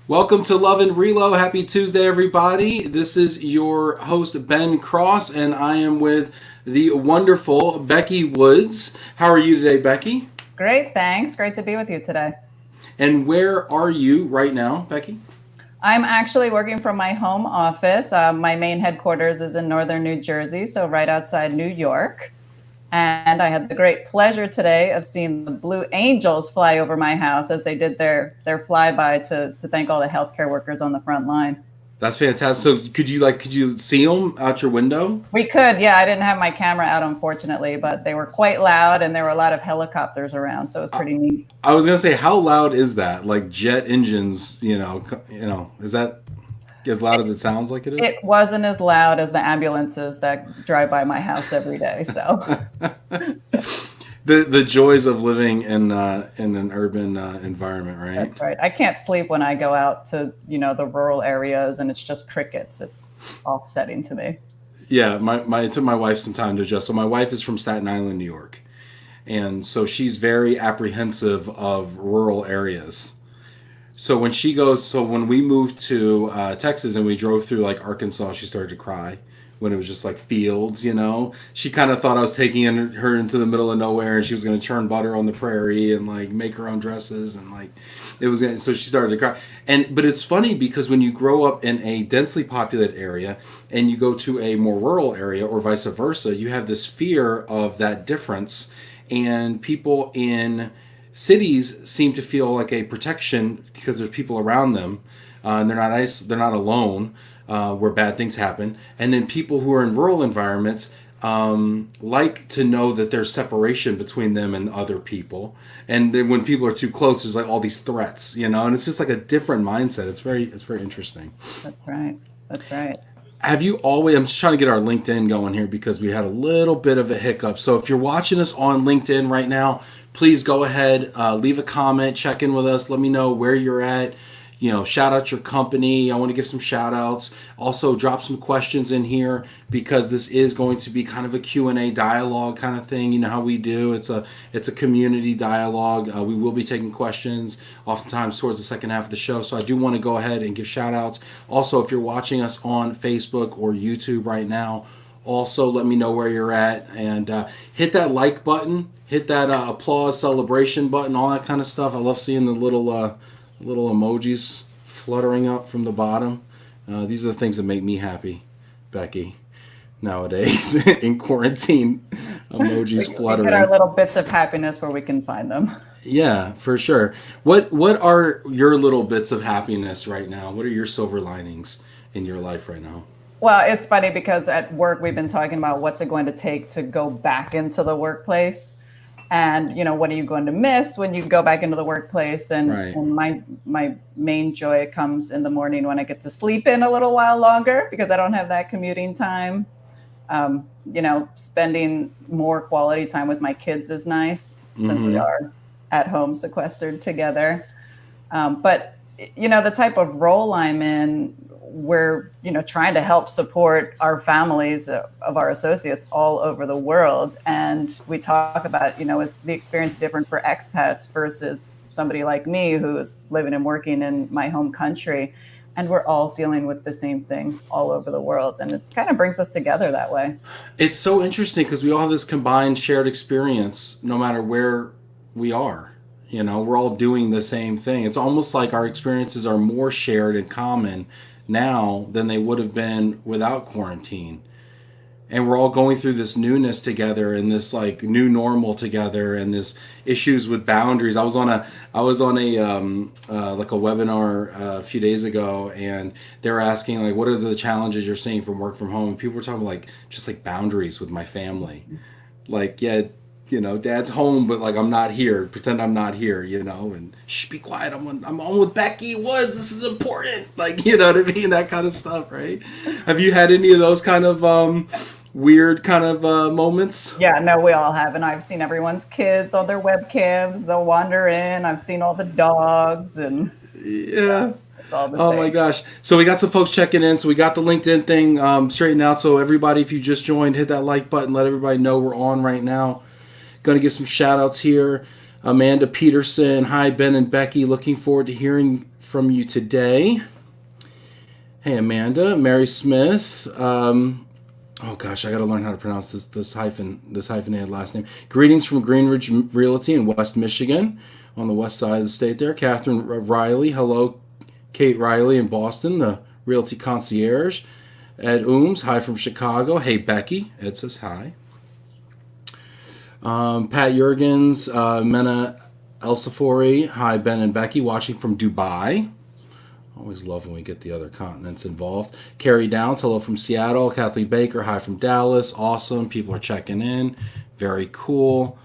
Welcome to Love and Relo. Happy Tuesday, everybody. This is your host, Ben Cross, and I am with the wonderful Becky Woods. How are you today, Becky? Great, thanks. Great to be with you today. And where are you right now, Becky? I'm actually working from my home office. My main headquarters is in northern New Jersey, so right outside New York. And I had the great pleasure today of seeing the Blue Angels fly over my house as they did their flyby to thank all the healthcare workers on the front line. That's fantastic. So could you see them out your window? We could, yeah. I didn't have my camera out, unfortunately, but they were quite loud, and there were a lot of helicopters around, so it was pretty neat. I was gonna say, how loud is that? Like jet engines, is that as loud as it sounds like it is? It wasn't as loud as the ambulances that drive by my house every day. So the joys of living in an urban environment, right? that's right. I can't sleep when I go out to the rural areas and it's just crickets. It's offsetting to me. Yeah, it took my wife some time to adjust. So my wife is from Staten Island, New York, and so she's very apprehensive of rural areas. So when we moved to Texas and we drove through like Arkansas, she started to cry when it was just like fields, She kind of thought I was taking her into the middle of nowhere and she was going to churn butter on the prairie and like make her own dresses and like so she started to cry. But it's funny because when you grow up in a densely populated area and you go to a more rural area or vice versa, you have this fear of that difference, and people in cities seem to feel like a protection because there's people around them, and they're not alone where bad things happen. And then people who are in rural environments like to know that there's separation between them and other people. And then when people are too close, there's like all these threats, and it's just like a different mindset. It's very interesting. That's right. That's right. Have you always, I'm just trying to get our LinkedIn going here because we had a little bit of a hiccup. So if you're watching us on LinkedIn right now, please go ahead, leave a comment, check in with us. Let me know where you're at. Shout out your company. I want to give some shout outs. Also drop some questions in here because this is going to be kind of a Q&A dialogue kind of thing. You know how we do. It's a community dialogue. We will be taking questions oftentimes towards the second half of the show. So I do want to go ahead and give shout outs. Also, if you're watching us on Facebook or YouTube right now, also let me know where you're at and hit that like button, hit that applause celebration button, all that kind of stuff. I love seeing the little emojis fluttering up from the bottom. These are the things that make me happy, Becky, nowadays in quarantine. Emojis fluttering. We get our little bits of happiness where we can find them. Yeah, for sure. What are your little bits of happiness right now? What are your silver linings in your life right now? Well, it's funny because at work we've been talking about what's it going to take to go back into the workplace. And, what are you going to miss when you go back into the workplace? And, Right. and my main joy comes in the morning when I get to sleep in a little while longer because I don't have that commuting time. Spending more quality time with my kids is nice since we are at home sequestered together. But the type of role I'm in, we're trying to help support our families of our associates all over the world, and we talk about is the experience different for expats versus somebody like me who's living and working in my home country, and we're all dealing with the same thing all over the world, and it kind of brings us together that way. It's so interesting because we all have this combined shared experience no matter where we are. We're all doing the same thing. It's almost like our experiences are more shared and common now than they would have been without quarantine. And we're all going through this newness together and this like new normal together and this issues with boundaries. I was on a like a webinar a few days ago, and they were asking like, what are the challenges you're seeing from work from home? And people were talking about like just like boundaries with my family. Like, yeah, Dad's home, but like I'm not here. Pretend I'm not here, and shh, be quiet. I'm on with Becky Woods. This is important. Like, you know what I mean? That kind of stuff, right? Have you had any of those kind of weird kind of moments? Yeah, no, we all have, and I've seen everyone's kids on their webcams. They'll wander in. I've seen all the dogs, and Yeah. it's all the Oh same. my gosh. So we got some folks checking in. So we got the LinkedIn thing straightened out. So everybody, if you just joined, hit that like button. Let everybody know we're on right now. Going to give some shout outs here. Amanda Peterson, hi, Ben and Becky. Looking forward to hearing from you today. Hey, Amanda. Mary Smith. Oh gosh, I got to learn how to pronounce this hyphenated last name. Greetings from Greenridge Realty in West Michigan, on the west side of the state. There, Catherine Riley. Hello, Kate Riley in Boston, the Realty Concierge. Ed Ooms, hi from Chicago. Hey, Becky. Ed says hi. Pat Jurgens, Mena Elsafori, hi, Ben and Becky, watching from Dubai. Always love when we get the other continents involved. Carrie Downs, hello from Seattle. Kathleen Baker, hi from Dallas. Awesome. People are checking in. Very cool.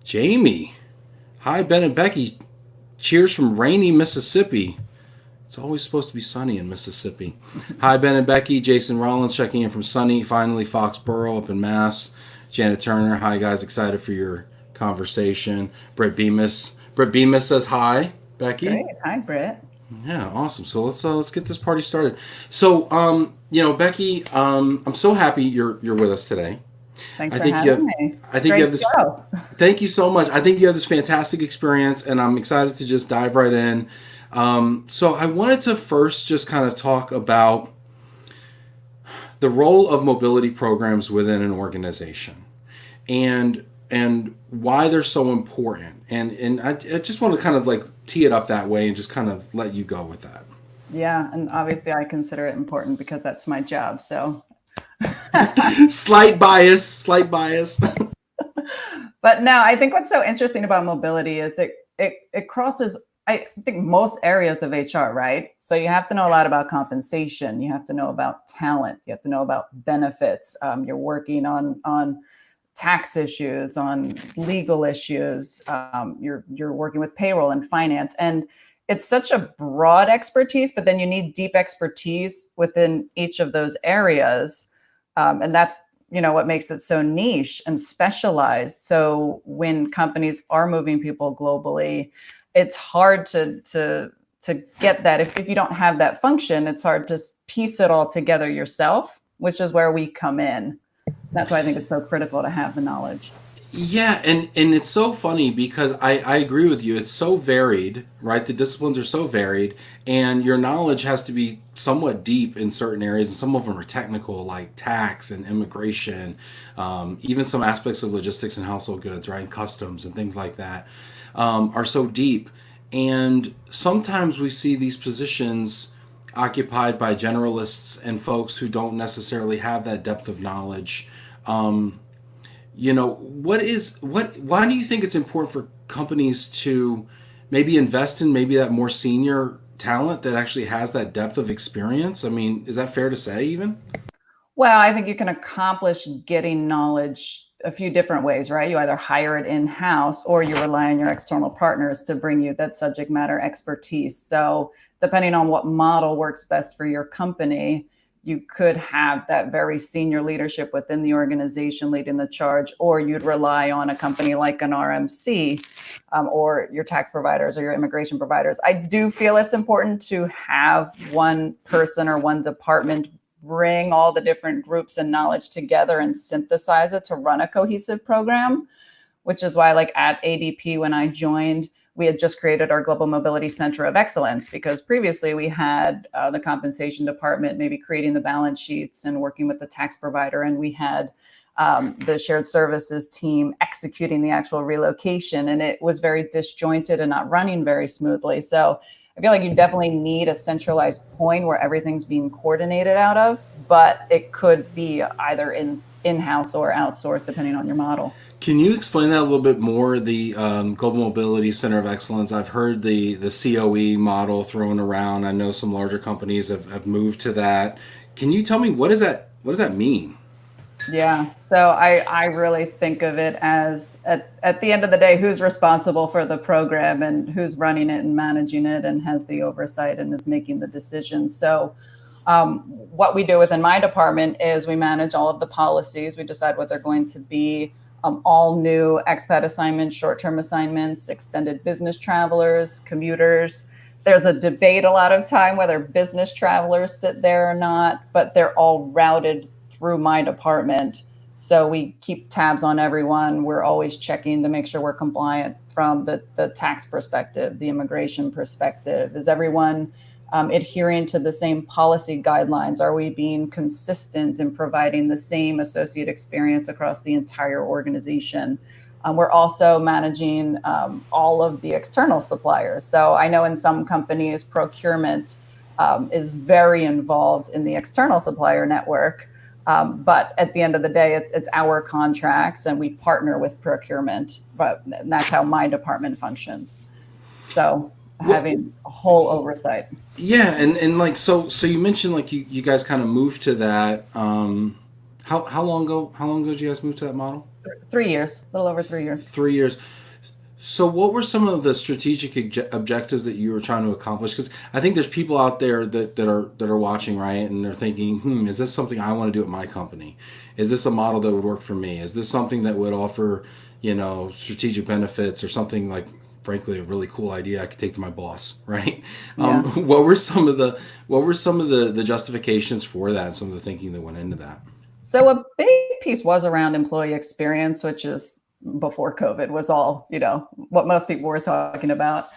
Jamie, hi, Ben and Becky. Cheers from rainy Mississippi. It's always supposed to be sunny in Mississippi. Hi, Ben and Becky. Jason Rollins checking in from sunny, finally, Foxborough up in Mass. Janet Turner, hi, guys. Excited for your conversation. Britt Bemis. Britt Bemis says hi, Becky. Great. Hi, Britt. Yeah, awesome. So let's get this party started. So, Becky, I'm so happy you're with us today. Thanks for having me. I think you have this. Thank you so much. I think you have this fantastic experience, and I'm excited to just dive right in. So I wanted to first just kind of talk about the role of mobility programs within an organization, and why they're so important. And I just want to kind of like tee it up that way and just kind of let you go with that. Yeah, and obviously I consider it important because that's my job. So slight bias. But no, I think what's so interesting about mobility is it crosses, I think, most areas of HR, right? So you have to know a lot about compensation. You have to know about talent. You have to know about benefits. You're working on tax issues, on legal issues. You're working with payroll and finance, and it's such a broad expertise. But then you need deep expertise within each of those areas, and that's what makes it so niche and specialized. So when companies are moving people globally, it's hard to get that. If you don't have that function, it's hard to piece it all together yourself, which is where we come in. That's why I think it's so critical to have the knowledge. Yeah, and it's so funny because I agree with you. It's so varied, right? The disciplines are so varied, and your knowledge has to be somewhat deep in certain areas, and some of them are technical, like tax and immigration, even some aspects of logistics and household goods, right? And customs and things like that are so deep. And sometimes we see these positions occupied by generalists and folks who don't necessarily have that depth of knowledge. Why do you think it's important for companies to maybe invest in maybe that more senior talent that actually has that depth of experience? I mean, is that fair to say even? Well, I think you can accomplish getting knowledge a few different ways, right? You either hire it in-house or you rely on your external partners to bring you that subject matter expertise. So depending on what model works best for your company, you could have that very senior leadership within the organization leading the charge, or you'd rely on a company like an RMC, or your tax providers or your immigration providers. I do feel it's important to have one person or one department bring all the different groups and knowledge together and synthesize it to run a cohesive program, which is why, like at ADP, when I joined, we had just created our Global Mobility Center of Excellence, because previously we had the compensation department maybe creating the balance sheets and working with the tax provider, and we had the shared services team executing the actual relocation, and it was very disjointed and not running very smoothly. So I feel like you definitely need a centralized point where everything's being coordinated out of, but it could be either in-house or outsourced depending on your model. Can you explain that a little bit more? The Global Mobility Center of Excellence. I've heard the COE model thrown around. I know some larger companies have moved to that. Can you tell me what does that mean? Yeah, so I really think of it as at the end of the day, who's responsible for the program and who's running it and managing it and has the oversight and is making the decisions. So what we do within my department is we manage all of the policies. We decide what they're going to be. All new expat assignments, short-term assignments, extended business travelers, commuters. There's a debate a lot of time whether business travelers sit there or not, but they're all routed through my department. So we keep tabs on everyone. We're always checking to make sure we're compliant from the tax perspective, the immigration perspective. Is everyone adhering to the same policy guidelines? Are we being consistent in providing the same associate experience across the entire organization? We're also managing all of the external suppliers. So I know in some companies, procurement is very involved in the external supplier network. But at the end of the day, it's our contracts, and we partner with procurement. But that's how my department functions. So having a whole oversight. Yeah, and like so you mentioned like you guys kind of moved to that. How long ago? How long ago did you guys move to that model? 3 years, a little over 3 years. 3 years. So, what were some of the strategic objectives that you were trying to accomplish? Because I think there's people out there that are watching, right, and they're thinking, is this something I want to do at my company? Is this a model that would work for me? Is this something that would offer, strategic benefits, or something like, frankly, a really cool idea I could take to my boss, right? Yeah. What were some of the justifications for that, and some of the thinking that went into that? So a big piece was around employee experience, which is before COVID was all, what most people were talking about.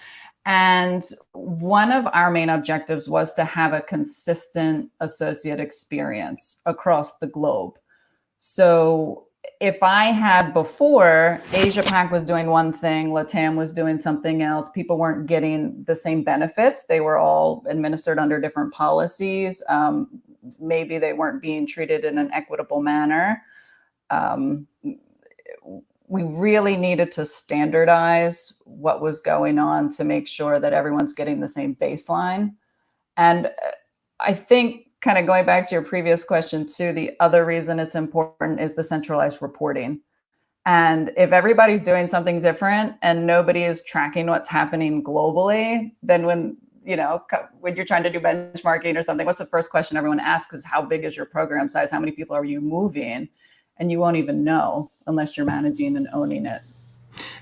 And one of our main objectives was to have a consistent associate experience across the globe. So if I had before, Asia Pac was doing one thing, LATAM was doing something else, people weren't getting the same benefits. They were all administered under different policies. Maybe they weren't being treated in an equitable manner. We really needed to standardize what was going on to make sure that everyone's getting the same baseline. And I think, kind of going back to your previous question too, the other reason it's important is the centralized reporting. And if everybody's doing something different and nobody is tracking what's happening globally, then when you're trying to do benchmarking or something, what's the first question everyone asks is, how big is your program size? How many people are you moving? And you won't even know unless you're managing and owning it.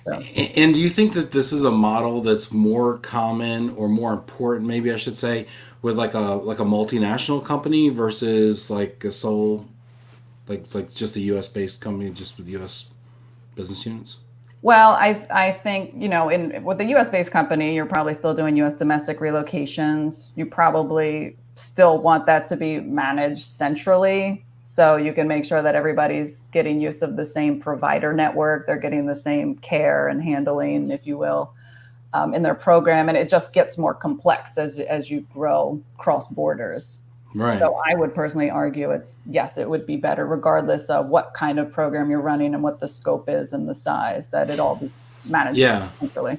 So. And do you think that this is a model that's more common, or more important, maybe I should say, with like a multinational company versus like a sole, like just a U.S. based company, just with U.S. business units? Well, I think, with a US based company, you're probably still doing US domestic relocations. You probably still want that to be managed centrally, so you can make sure that everybody's getting use of the same provider network. They're getting the same care and handling, if you will, in their program. And it just gets more complex as you grow cross borders. Right. So I would personally argue it would be better, regardless of what kind of program you're running and what the scope is and the size, that it all be managed centrally.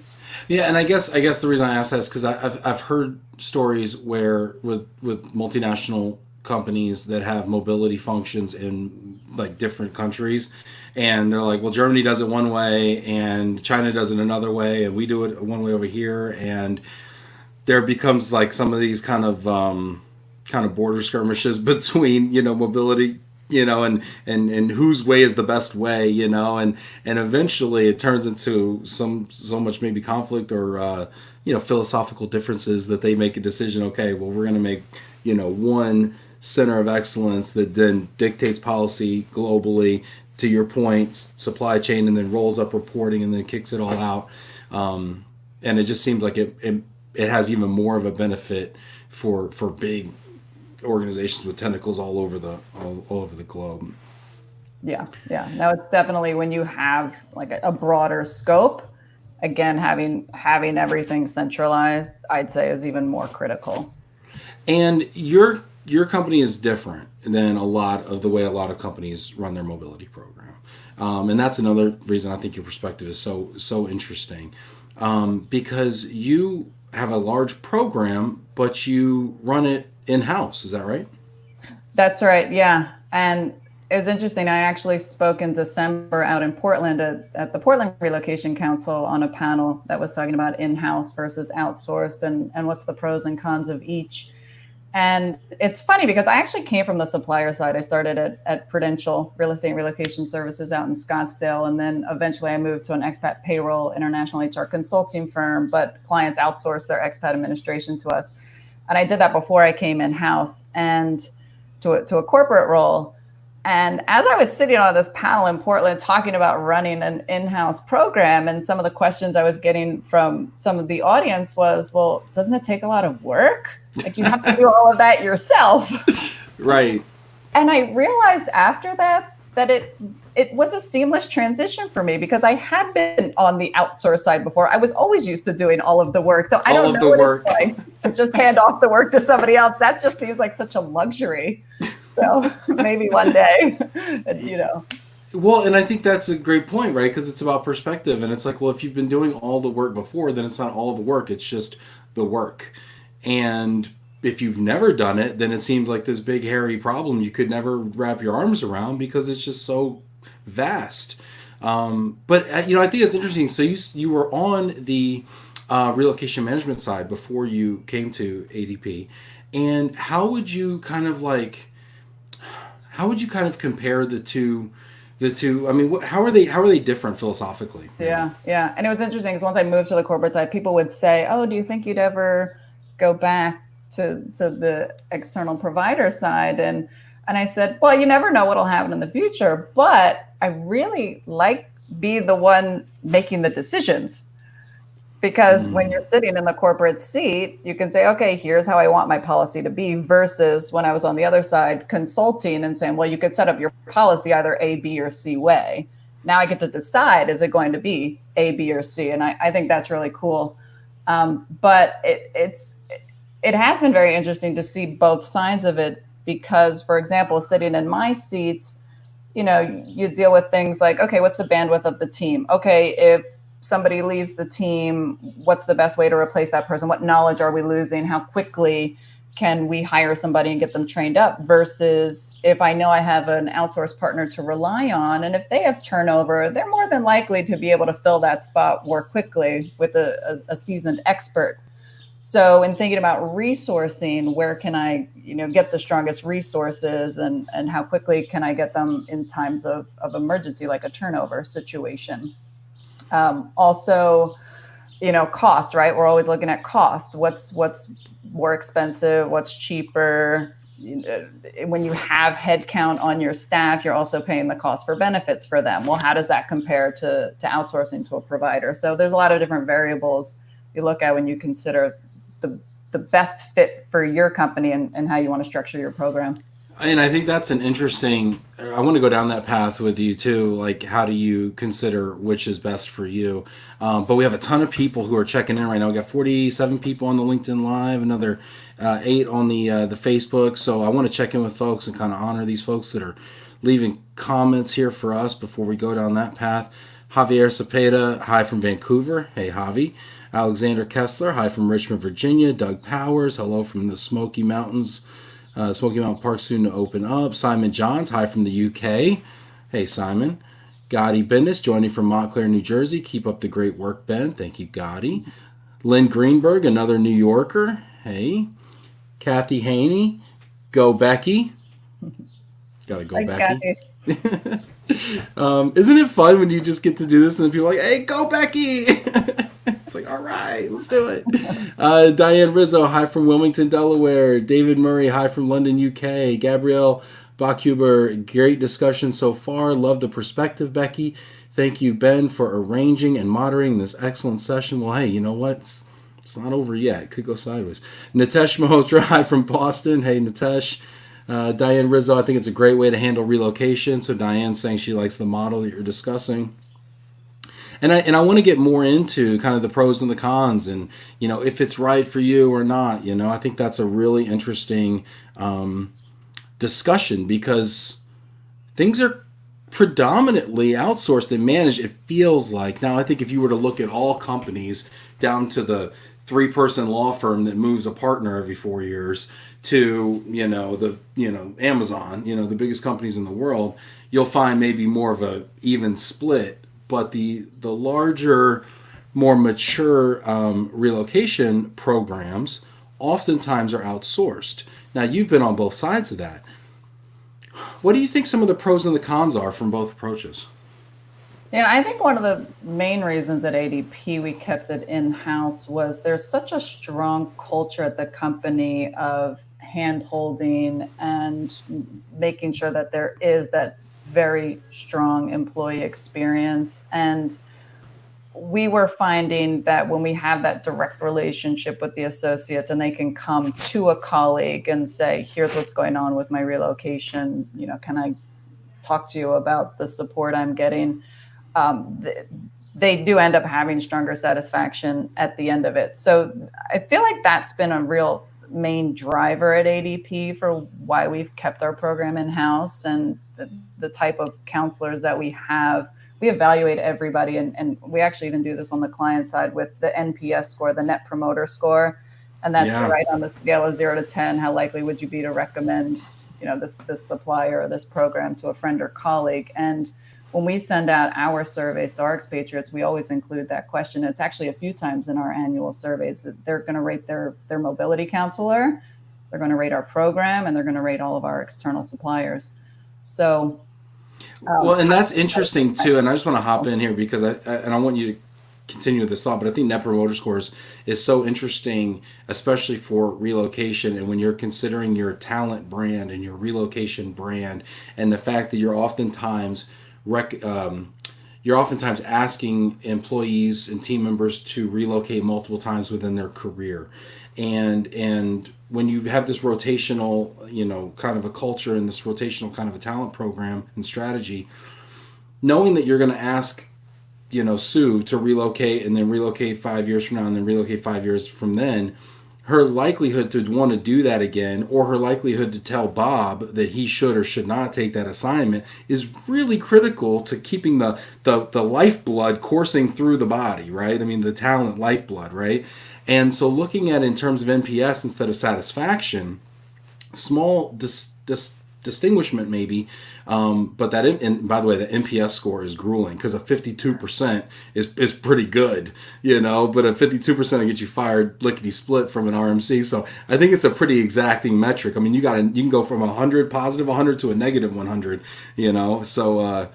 Yeah, and I guess the reason I ask that is because I've heard stories where with multinational companies that have mobility functions in like different countries, and they're like, well, Germany does it one way and China does it another way, and we do it one way over here, and there becomes like some of these kind of border skirmishes between mobility, and whose way is the best way, and eventually it turns into so much maybe conflict, or philosophical differences, that they make a decision. Okay, well, we're going to make one center of excellence that then dictates policy globally, to your point, supply chain, and then rolls up reporting and then kicks it all out. And it just seems like it has even more of a benefit for big organizations with tentacles all over the globe. Yeah. No, it's definitely, when you have like a broader scope, again, having everything centralized, I'd say, is even more critical. And your company is different than a lot of companies run their mobility program, and that's another reason I think your perspective is so interesting, because you have a large program, but you run it in-house. Is that right? That's right. Yeah. And it's interesting. I actually spoke in December out in Portland at the Portland Relocation Council on a panel that was talking about in-house versus outsourced, and what's the pros and cons of each. And it's funny because I actually came from the supplier side. I started at Prudential Real Estate and Relocation Services out in Scottsdale. And then eventually I moved to an expat payroll international HR consulting firm, but clients outsourced their expat administration to us. And I did that before I came in-house and to a corporate role. And as I was sitting on this panel in Portland talking about running an in-house program, and some of the questions I was getting from some of the audience was, well, doesn't it take a lot of work? Like, you have to do all of that yourself. Right. And I realized after that it was a seamless transition for me, because I had been on the outsource side before. I was always used to doing all of the work. So I don't know what it's like to just hand off the work to somebody else. That just seems like such a luxury. So maybe one day, you know. Well, and I think that's a great point, right? Because it's about perspective. And it's like, well, if you've been doing all the work before, then it's not all the work. It's just the work. And if you've never done it, then it seems like this big, hairy problem you could never wrap your arms around, because it's just so vast. But I think it's interesting. So you were on the relocation management side before you came to ADP. And how would you kind of compare the two? I mean, how are they different philosophically? Yeah. And it was interesting because once I moved to the corporate side, people would say, "Oh, do you think you'd ever go back to the external provider side?" And I said, "Well, you never know what'll happen in the future, but I really like be the one making the decisions." Because when you're sitting in the corporate seat, you can say, okay, here's how I want my policy to be, versus when I was on the other side consulting and saying, well, you could set up your policy either A, B, or C way. Now I get to decide, is it going to be A, B, or C? And I think that's really cool. But it has been very interesting to see both sides of it, because, for example, sitting in my seat, you deal with things like, okay, what's the bandwidth of the team? Okay, if somebody leaves the team, what's the best way to replace that person? What knowledge are we losing? How quickly can we hire somebody and get them trained up? Versus if I know I have an outsourced partner to rely on, and if they have turnover, they're more than likely to be able to fill that spot more quickly with a seasoned expert. So in thinking about resourcing, where can I, get the strongest resources, and how quickly can I get them in times of emergency, like a turnover situation? Also, cost, right? We're always looking at cost. What's more expensive? What's cheaper? When you have headcount on your staff, you're also paying the cost for benefits for them. Well, how does that compare to outsourcing to a provider? So there's a lot of different variables you look at when you consider the best fit for your company and how you want to structure your program. And I think that's an interesting, I want to go down that path with you too. Like, how do you consider which is best for you? But we have a ton of people who are checking in right now. We got 47 people on the LinkedIn Live, another 8 on the Facebook. So I want to check in with folks and kind of honor these folks that are leaving comments here for us before we go down that path. Javier Cepeda, hi from Vancouver. Hey, Javi. Alexander Kessler, hi from Richmond, Virginia. Doug Powers, hello from the Smoky Mountains. Smoky Mountain Park soon to open up. Simon Johns, hi from the UK. Hey, Simon. Gotti Bendis, joining from Montclair, New Jersey. Keep up the great work, Ben. Thank you, Gotti. Lynn Greenberg, another New Yorker. Hey. Kathy Haney. Go Becky. Gotta go, Becky. Isn't it fun when you just get to do this and then people are like, hey, go Becky. It's like, all right, let's do it. Diane Rizzo, hi from Wilmington, Delaware. David Murray, hi from London, UK. Gabrielle Bachhuber, great discussion so far. Love the perspective, Becky. Thank you, Ben, for arranging and moderating this excellent session. Well, hey, you know what? It's not over yet. It could go sideways. Nitesh Malhotra, hi from Boston. Hey, Nitesh. Diane Rizzo, I think it's a great way to handle relocation. So Diane's saying she likes the model that you're discussing. And I want to get more into kind of the pros and the cons, and if it's right for you or not. I think that's a really interesting discussion, because things are predominantly outsourced and managed, it feels like. Now, I think if you were to look at all companies down to the 3-person law firm that moves a partner every 4 years to Amazon, the biggest companies in the world, you'll find maybe more of a even split. But the larger, more mature relocation programs oftentimes are outsourced. Now, you've been on both sides of that. What do you think some of the pros and the cons are from both approaches? Yeah, I think one of the main reasons at ADP we kept it in-house was there's such a strong culture at the company of hand holding and making sure that there is that very strong employee experience. And we were finding that when we have that direct relationship with the associates and they can come to a colleague and say, here's what's going on with my relocation, can I talk to you about the support I'm getting? They do end up having stronger satisfaction at the end of it. So I feel like that's been a real main driver at ADP for why we've kept our program in-house, and the type of counselors that we have. We evaluate everybody, and we actually even do this on the client side with the NPS score, the Net Promoter Score. And that's right on the scale of 0 to 10. How likely would you be to recommend, this supplier or this program to a friend or colleague? And when we send out our surveys to our expatriates, we always include that question. It's actually a few times in our annual surveys that they're going to rate their mobility counselor, they're going to rate our program, and they're going to rate all of our external suppliers. So, well, and that's interesting too. And I just want to hop in here because I want you to continue this thought, but I think Net Promoter Scores is so interesting, especially for relocation. And when you're considering your talent brand and your relocation brand, and the fact that you're oftentimes asking employees and team members to relocate multiple times within their career. And when you have this rotational, kind of a culture and this rotational kind of a talent program and strategy, knowing that you're going to ask, Sue to relocate and then relocate 5 years from now and then relocate 5 years from then, her likelihood to want to do that again, or her likelihood to tell Bob that he should or should not take that assignment, is really critical to keeping the lifeblood coursing through the body, right? I mean, the talent lifeblood, right? And so looking at it in terms of NPS instead of satisfaction, small distinguishment maybe, but that, and by the way, the NPS score is grueling because a 52% is pretty good, but a 52% will get you fired lickety split from an RMC. So I think it's a pretty exacting metric. I mean, you can go from 100 positive 100 to a negative 100, So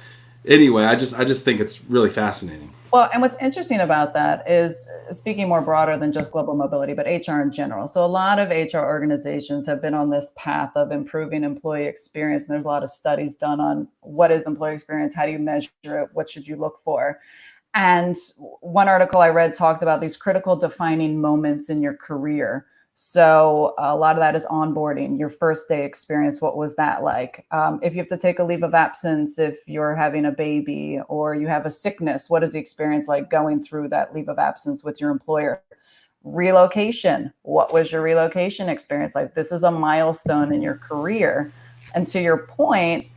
anyway, I just think it's really fascinating. Well, and what's interesting about that is, speaking more broader than just global mobility, but HR in general. So a lot of HR organizations have been on this path of improving employee experience. And there's a lot of studies done on what is employee experience, how do you measure it, what should you look for? And one article I read talked about these critical defining moments in your career. So a lot of that is onboarding, your first day experience. What was that like? If you have to take a leave of absence, if you're having a baby or you have a sickness, what is the experience like going through that leave of absence with your employer? Relocation. What was your relocation experience like? This is a milestone in your career. And to your point,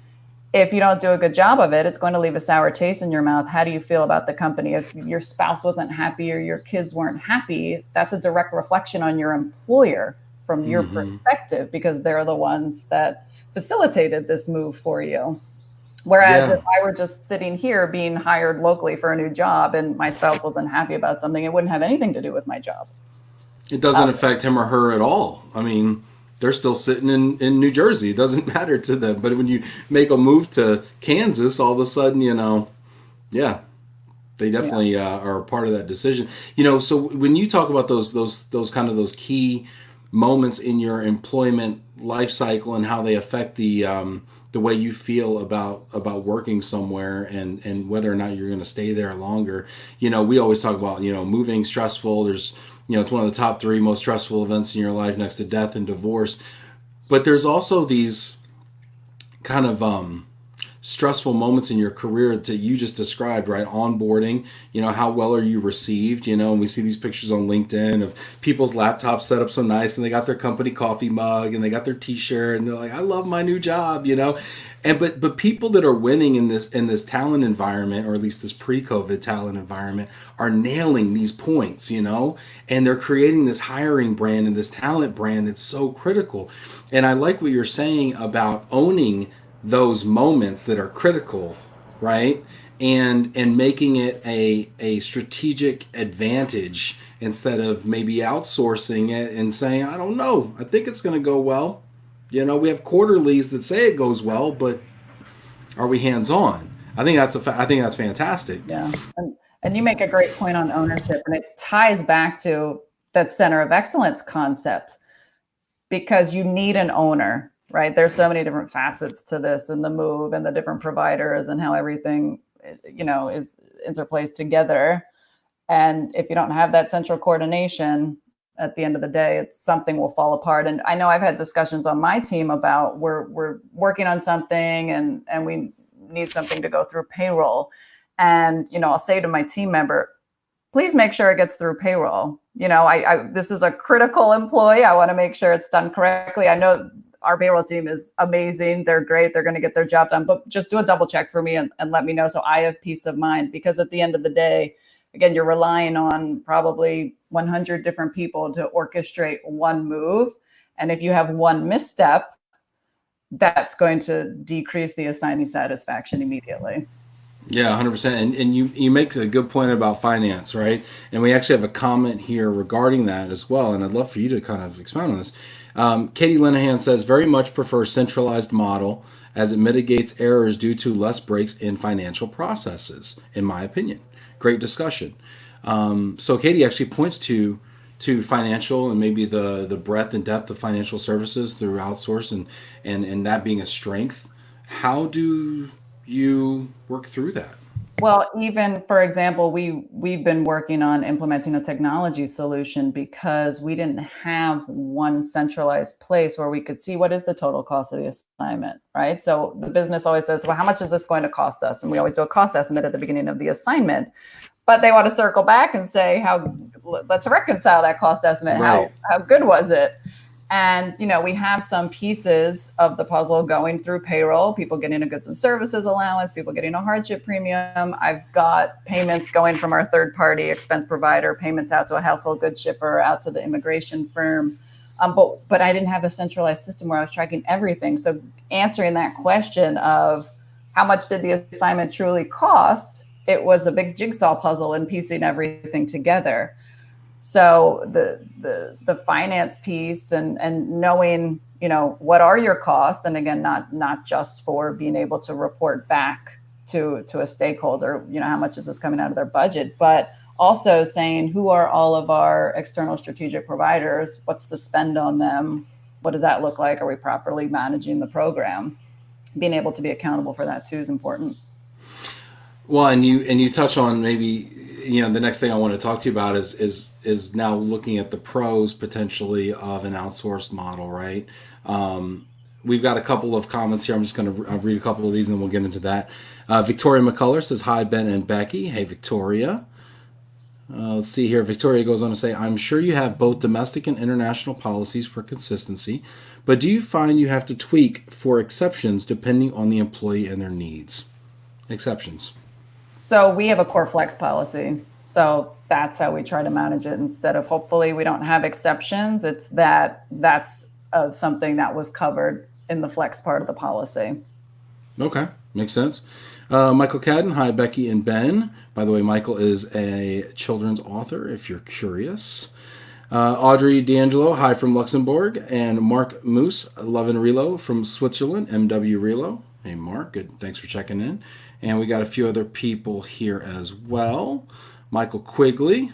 if you don't do a good job of it, it's going to leave a sour taste in your mouth. How do you feel about the company? If your spouse wasn't happy or your kids weren't happy, that's a direct reflection on your employer from your perspective, because they're the ones that facilitated this move for you. Whereas if I were just sitting here being hired locally for a new job and my spouse wasn't happy about something, it wouldn't have anything to do with my job. It doesn't affect him or her at all. I mean, they're still sitting in New Jersey. It doesn't matter to them. But when you make a move to Kansas, all of a sudden, they definitely are a part of that decision. So when you talk about those kind of those key moments in your employment life cycle and how they affect the way you feel about working somewhere and whether or not you're going to stay there longer, we always talk about, moving stressful. There's it's one of the top 3 most stressful events in your life next to death and divorce. But there's also these kind of stressful moments in your career that you just described, right? Onboarding, how well are you received? And we see these pictures on LinkedIn of people's laptops set up so nice and they got their company coffee mug and they got their t-shirt and they're like, I love my new job, And but people that are winning in this talent environment, or at least this pre-COVID talent environment, are nailing these points, and they're creating this hiring brand and this talent brand that's so critical. And I like what you're saying about owning those moments that are critical, right? And making it a strategic advantage instead of maybe outsourcing it and saying, I don't know, I think it's going to go well. We have quarterlies that say it goes well, but are we hands-on? I think that's fantastic. Yeah, and you make a great point on ownership, and it ties back to that center of excellence concept. because you need an owner, right? There's so many different facets to this, and the move and the different providers and how everything, is interplays together. And if you don't have that central coordination, at the end of the day, it's something will fall apart. And I know I've had discussions on my team about we're working on something and we need something to go through payroll. And, I'll say to my team member, please make sure it gets through payroll. This is a critical employee. I want to make sure it's done correctly. I know our payroll team is amazing. They're great. They're going to get their job done, but just do a double check for me and let me know so I have peace of mind, because at the end of the day, again, you're relying on probably 100 different people to orchestrate one move. And if you have one misstep, that's going to decrease the assignee satisfaction immediately. Yeah, 100%. And you make a good point about finance, right? And we actually have a comment here regarding that as well. And I'd love for you to kind of expound on this. Katie Linehan says, very much prefer centralized model as it mitigates errors due to less breaks in financial processes, in my opinion. Great discussion. So Katie actually points to financial and maybe the breadth and depth of financial services through outsource and that being a strength. How do you work through that? Well, even for example, we've been working on implementing a technology solution because we didn't have one centralized place where we could see what is the total cost of the assignment, right? So the business always says, well, how much is this going to cost us? And we always do a cost estimate at the beginning of the assignment, but they want to circle back and say, let's reconcile that cost estimate. Right. How good was it? And, we have some pieces of the puzzle going through payroll, people getting a goods and services allowance, people getting a hardship premium. I've got payments going from our third party expense provider, payments out to a household goods shipper, out to the immigration firm. But I didn't have a centralized system where I was tracking everything. So answering that question of how much did the assignment truly cost, it was a big jigsaw puzzle and piecing everything together. So the finance piece and knowing, what are your costs? And again, not just for being able to report back to a stakeholder, how much is this coming out of their budget, but also saying who are all of our external strategic providers? What's the spend on them? What does that look like? Are we properly managing the program? Being able to be accountable for that too is important. Well, and you touch on maybe, the next thing I want to talk to you about is now looking at the pros potentially of an outsourced model, right? We've got a couple of comments here. I'm just going to read a couple of these and then we'll get into that. Victoria McCullough says, hi, Ben and Becky. Hey, Victoria. Let's see here. Victoria goes on to say, I'm sure you have both domestic and international policies for consistency, but do you find you have to tweak for exceptions depending on the employee and their needs? Exceptions. So we have a core flex policy. So that's how we try to manage it. Instead of hopefully we don't have exceptions, it's that's something that was covered in the flex part of the policy. Okay, makes sense. Michael Cadden, hi, Becky and Ben. By the way, Michael is a children's author, if you're curious. Audrey D'Angelo, hi from Luxembourg. And Mark Moose, LOVE+RELO from Switzerland, MW Relo. Hey, Mark, good. Thanks for checking in. And we got a few other people here as well. Michael Quigley,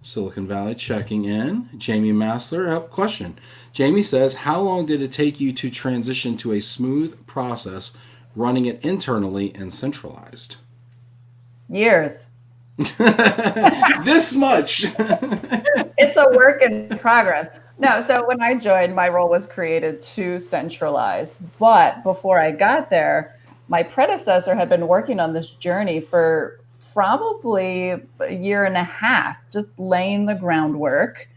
Silicon Valley, checking in. Jamie Massler, question. Jamie says, how long did it take you to transition to a smooth process running it internally and centralized? Years. This much. It's a work in progress. No, so when I joined, my role was created to centralize. But before I got there, my predecessor had been working on this journey for probably a year and a half, just laying the groundwork.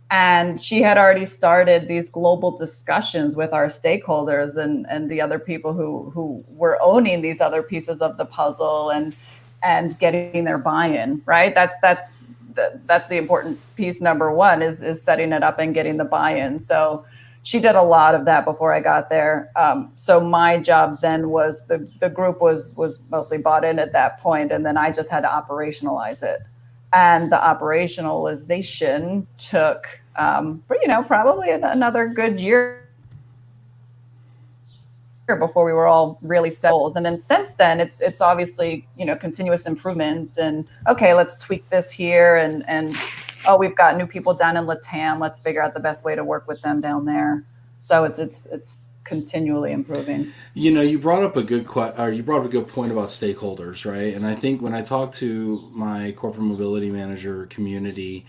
And she had already started these global discussions with our stakeholders and the other people who were owning these other pieces of the puzzle and getting their buy-in, right? That's the important piece. Number one is setting it up and getting the buy-in. So she did a lot of that before I got there. So my job then was the group was mostly bought in at that point, and then I just had to operationalize it. And the operationalization took, probably another good year before we were all really settled. And then since then, it's obviously, continuous improvement and, okay, let's tweak this here and oh, we've got new people down in Latam. Let's figure out the best way to work with them down there. So it's continually improving. You brought up a you brought up a good point about stakeholders, right? And I think when I talk to my corporate mobility manager community,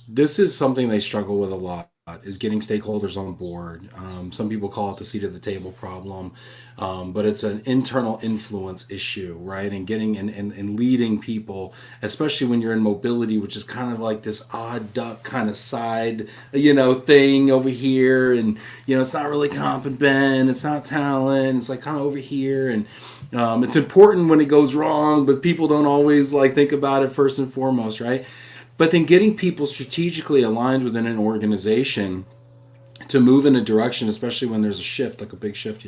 this is something they struggle with a lot, is getting stakeholders on board. Some people call it the seat of the table problem, but it's an internal influence issue, right? And getting and leading people, especially when you're in mobility, which is kind of like this odd duck kind of side, thing over here. And, it's not really comp and ben, it's not talent, it's like kind of over here. And it's important when it goes wrong, but people don't always like think about it first and foremost, right? But then getting people strategically aligned within an organization to move in a direction, especially when there's a shift, like a big shift,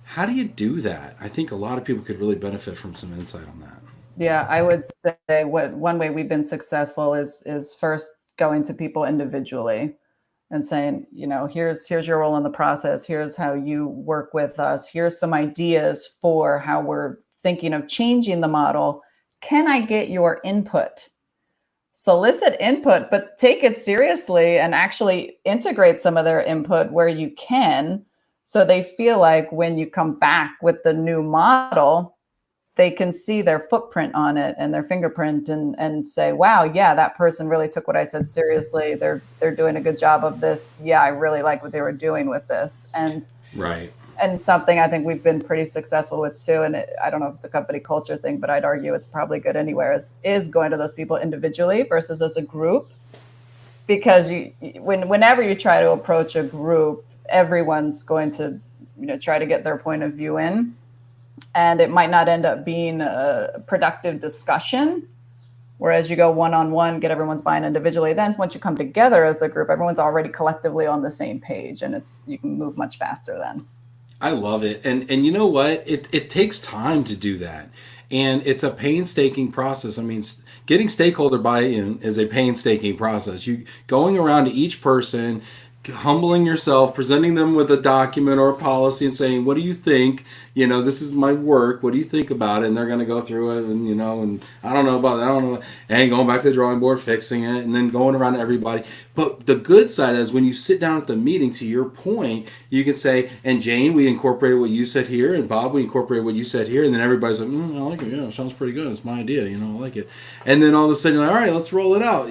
how do you do that? I think a lot of people could really benefit from some insight on that. Yeah, I would say one way we've been successful is first going to people individually and saying, here's your role in the process. Here's how you work with us. Here's some ideas for how we're thinking of changing the model. Can I get your input? Solicit input, but take it seriously and actually integrate some of their input where you can, so they feel like when you come back with the new model, they can see their footprint on it and their fingerprint and say, wow, yeah, that person really took what I said seriously. They're doing a good job of this. Yeah, I really like what they were doing with this. And right. And something I think we've been pretty successful with too, and I don't know if it's a company culture thing, but I'd argue it's probably good anywhere, is going to those people individually versus as a group. Because whenever you try to approach a group, everyone's going to try to get their point of view in, and it might not end up being a productive discussion. Whereas you go one-on-one, get everyone's buy-in individually. Then once you come together as the group, everyone's already collectively on the same page, and you can move much faster then. I love it. And you know what? It takes time to do that. And it's a painstaking process. I mean, getting stakeholder buy-in is a painstaking process. You going around to each person, humbling yourself, presenting them with a document or a policy and saying, what do you think? This is my work. What do you think about it? And they're going to go through it and, and I don't know about that. I don't know. And going back to the drawing board, fixing it, and then going around to everybody. But the good side is when you sit down at the meeting, to your point, you can say, and Jane, we incorporated what you said here, and Bob, we incorporated what you said here. And then everybody's like, I like it. Yeah, it sounds pretty good. It's my idea. I like it. And then all of a sudden you're like, all right, let's roll it out,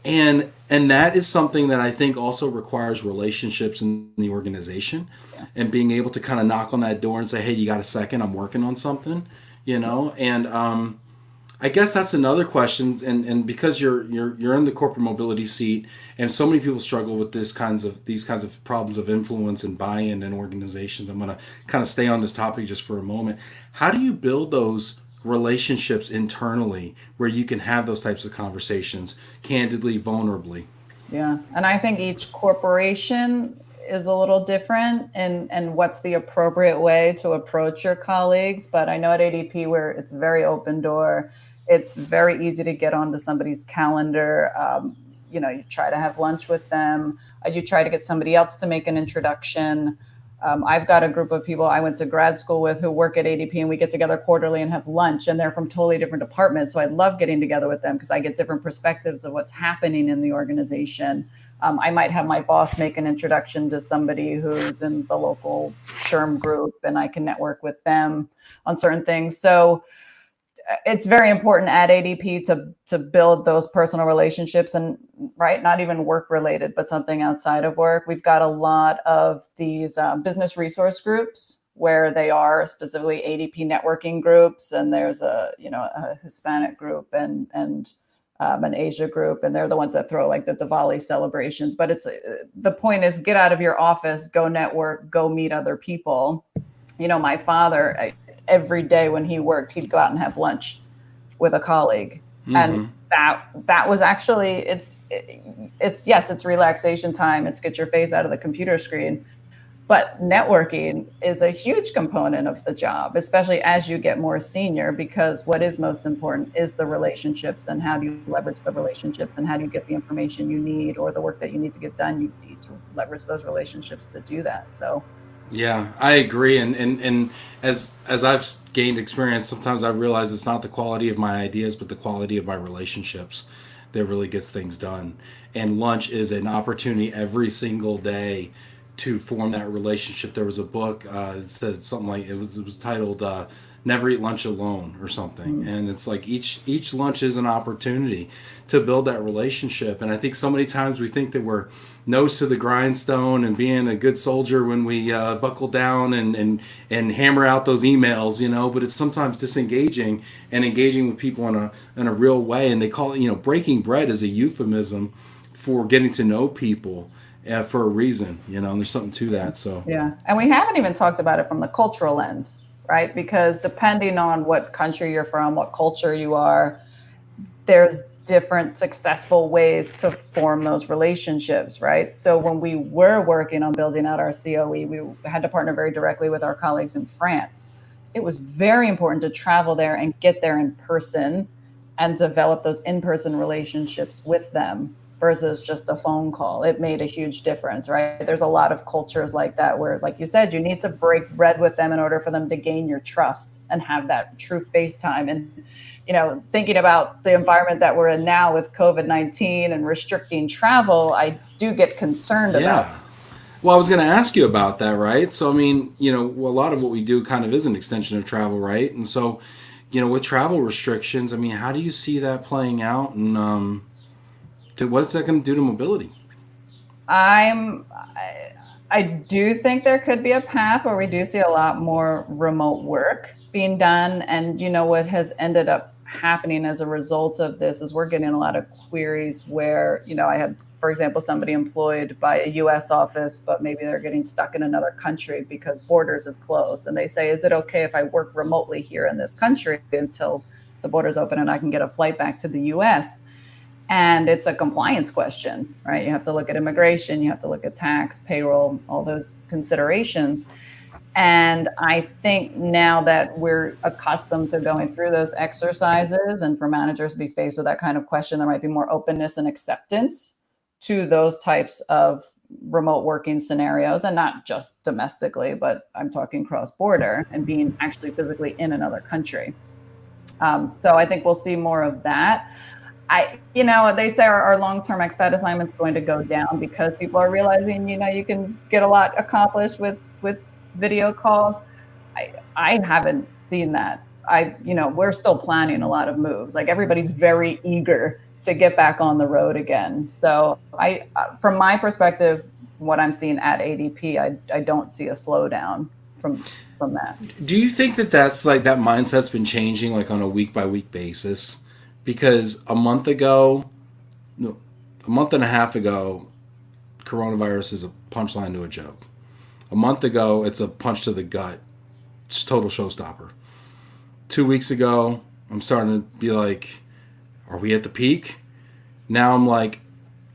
And that is something that I think also requires relationships in the organization, and being able to kind of knock on that door and say, hey, you got a second? I'm working on something, And I guess that's another question. And because you're in the corporate mobility seat, and so many people struggle with these kinds of problems of influence and buy-in in organizations, I'm going to kind of stay on this topic just for a moment. How do you build those relationships internally where you can have those types of conversations candidly, vulnerably? Yeah. And I think each corporation is a little different and what's the appropriate way to approach your colleagues. But I know at ADP, where it's very open door, it's very easy to get onto somebody's calendar. You try to have lunch with them. You try to get somebody else to make an introduction. I've got a group of people I went to grad school with who work at ADP, and we get together quarterly and have lunch, and they're from totally different departments. So I love getting together with them because I get different perspectives of what's happening in the organization. I might have my boss make an introduction to somebody who's in the local SHRM group, and I can network with them on certain things. So it's very important at ADP to build those personal relationships, and not even work related, but something outside of work. We've got a lot of these business resource groups where they are specifically ADP networking groups, and there's a Hispanic group and an Asia group, and they're the ones that throw like the Diwali celebrations. But the point is, get out of your office, go network, go meet other people. My father, every day when he worked, he'd go out and have lunch with a colleague. Mm-hmm. And that was actually, it's relaxation time. It's get your face out of the computer screen. But networking is a huge component of the job, especially as you get more senior, because what is most important is the relationships, and how do you leverage the relationships, and how do you get the information you need, or the work that you need to get done, you need to leverage those relationships to do that. So yeah, I agree. And as I've gained experience, sometimes I realize it's not the quality of my ideas, but the quality of my relationships that really gets things done. And lunch is an opportunity every single day to form that relationship. There was a book, it said something like, it was titled Never Eat Lunch Alone or something. Mm. And it's like each lunch is an opportunity to build that relationship. And I think so many times we think that we're nose to the grindstone and being a good soldier when we buckle down and hammer out those emails, but it's sometimes disengaging and engaging with people in a real way. And they call it, breaking bread is a euphemism for getting to know people for a reason, and there's something to that. So Yeah. And we haven't even talked about it from the cultural lens, right? Because depending on what country you're from, what culture you are, there's different successful ways to form those relationships, right? So when we were working on building out our COE, we had to partner very directly with our colleagues in France. It was very important to travel there and get there in person and develop those in-person relationships with them versus just a phone call. It made a huge difference, right? There's a lot of cultures like that where, like you said, you need to break bread with them in order for them to gain your trust and have that true FaceTime. And thinking about the environment that we're in now with COVID-19 and restricting travel, I do get concerned about. yeah. Well, I was going to ask you about that, right? So, I mean, a lot of what we do kind of is an extension of travel, right? And so, with travel restrictions, I mean, how do you see that playing out, and what's that going to do to mobility? I do think there could be a path where we do see a lot more remote work being done. And what has ended up happening as a result of this is we're getting a lot of queries where, I had, for example, somebody employed by a US office, but maybe they're getting stuck in another country because borders have closed. And they say, is it okay if I work remotely here in this country until the borders open and I can get a flight back to the US? And it's a compliance question, right? You have to look at immigration, you have to look at tax, payroll, all those considerations. And I think now that we're accustomed to going through those exercises, and for managers to be faced with that kind of question, there might be more openness and acceptance to those types of remote working scenarios, and not just domestically, but I'm talking cross-border and being actually physically in another country. So I think we'll see more of that. They say our long-term expat assignments going to go down because people are realizing, you can get a lot accomplished with video calls. I haven't seen that. We're still planning a lot of moves. Like everybody's very eager to get back on the road again. So from my perspective, what I'm seeing at ADP, I don't see a slowdown from that. Do you think that that's like that mindset's been changing like on a week by week basis? Because a month and a half ago, coronavirus is a punchline to a joke. A month ago, it's a punch to the gut. It's total showstopper. 2 weeks ago, I'm starting to be like, are we at the peak? Now I'm like,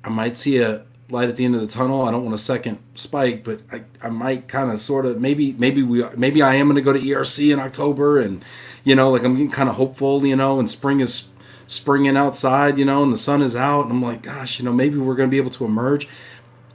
I might see a light at the end of the tunnel. I don't want a second spike, but I might kind of sort of maybe I am going to go to ERC in October, and like I'm getting kind of hopeful, and spring is springing outside, and the sun is out, and I'm like, gosh, maybe we're going to be able to emerge.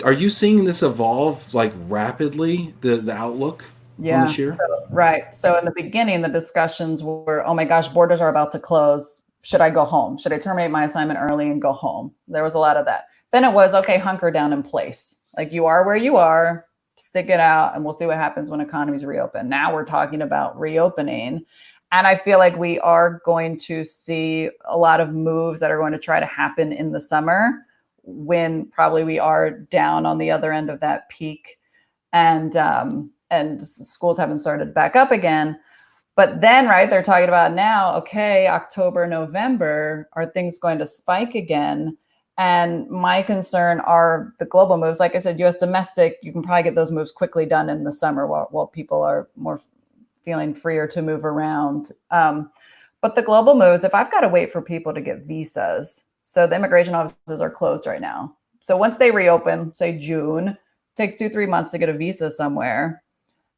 Are you seeing this evolve like rapidly, the outlook on this year? Right. So in the beginning, the discussions were, oh my gosh, borders are about to close. Should I go home? Should I terminate my assignment early and go home? There was a lot of that. Then it was, okay, hunker down in place. Like you are where you are, stick it out, and we'll see what happens when economies reopen. Now we're talking about reopening. And I feel like we are going to see a lot of moves that are going to try to happen in the summer when probably we are down on the other end of that peak, and schools haven't started back up again. But then, right, they're talking about now, okay, October, November, are things going to spike again? And my concern are the global moves. Like I said, US domestic, you can probably get those moves quickly done in the summer while people are more feeling freer to move around. But the global moves, if I've got to wait for people to get visas, so the immigration offices are closed right now. So once they reopen, say June, it takes 2-3 months to get a visa somewhere.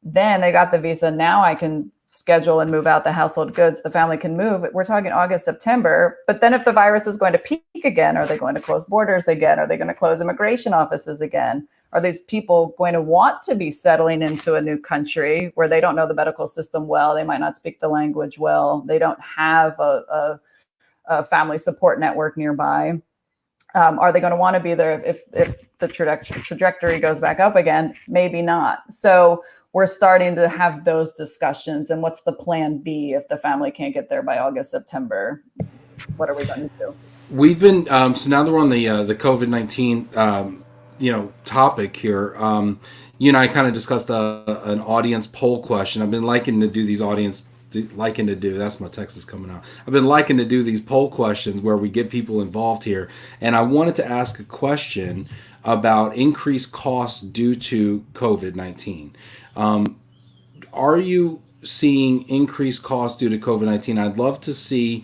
Then they got the visa. Now I can schedule and move out the household goods. The family can move. We're talking August, September. But then if the virus is going to peak again, are they going to close borders again? Are they going to close immigration offices again? Are these people going to want to be settling into a new country where they don't know the medical system well? They might not speak the language well. They don't have a family support network nearby. Are they going to want to be there if the trajectory goes back up again? Maybe not. So we're starting to have those discussions. And what's the plan B if the family can't get there by August, September? What are we going to do? We've been so now that we're on the COVID-19 topic here. You and I kind of discussed an audience poll question. I've been liking to do these that's my Texas coming out. I've been liking to do these poll questions where we get people involved here, and I wanted to ask a question about increased costs due to COVID-19. Are you seeing increased costs due to COVID-19? I'd love to see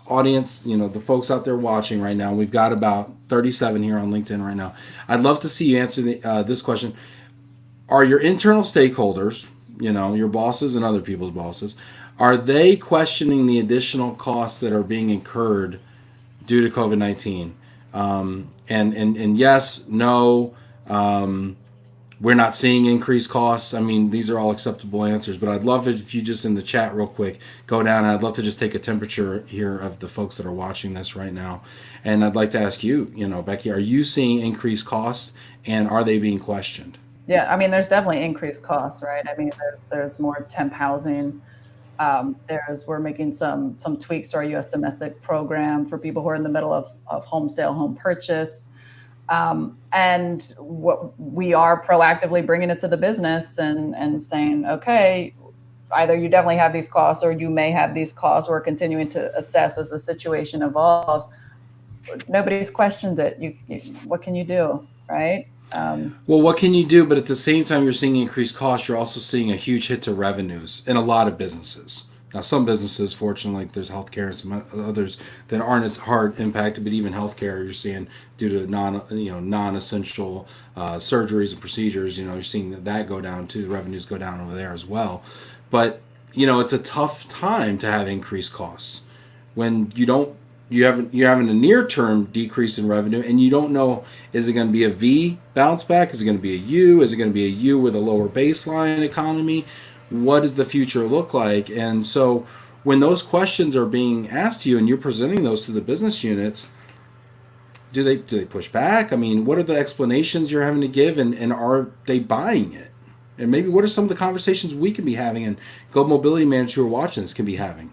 audience, the folks out there watching right now. We've got about 37 here on LinkedIn right now. I'd love to see you answer this question. Are your internal stakeholders, your bosses and other people's bosses, are they questioning the additional costs that are being incurred due to COVID-19? And yes, no, we're not seeing increased costs. I mean, these are all acceptable answers, but I'd love it if you just in the chat real quick go down, and I'd love to just take a temperature here of the folks that are watching this right now. And I'd like to ask you, Becky, are you seeing increased costs, and are they being questioned? Yeah, I mean, there's definitely increased costs, right? I mean, there's more temp housing. We're making some tweaks to our U.S. domestic program for people who are in the middle of home sale, home purchase. And what we are proactively bringing it to the business and saying, okay, either you definitely have these costs or you may have these costs. We're continuing to assess as the situation evolves. Nobody's questioned it. What can you do, right? Well, what can you do? But at the same time, you're seeing increased costs. You're also seeing a huge hit to revenues in a lot of businesses. Now, some businesses, fortunately, like there's healthcare and some others that aren't as hard impacted, but even healthcare, you're seeing due to non-essential surgeries and procedures, you're seeing that go down too. The revenues go down over there as well. But it's a tough time to have increased costs when you're having a near-term decrease in revenue, and you don't know, is it going to be a V bounce back? Is it going to be a U? Is it going to be a U with a lower baseline economy? What does the future look like? And so when those questions are being asked to you and you're presenting those to the business units, do they push back? I mean, what are the explanations you're having to give, and are they buying it? And maybe what are some of the conversations we can be having and Global Mobility Managers who are watching this can be having?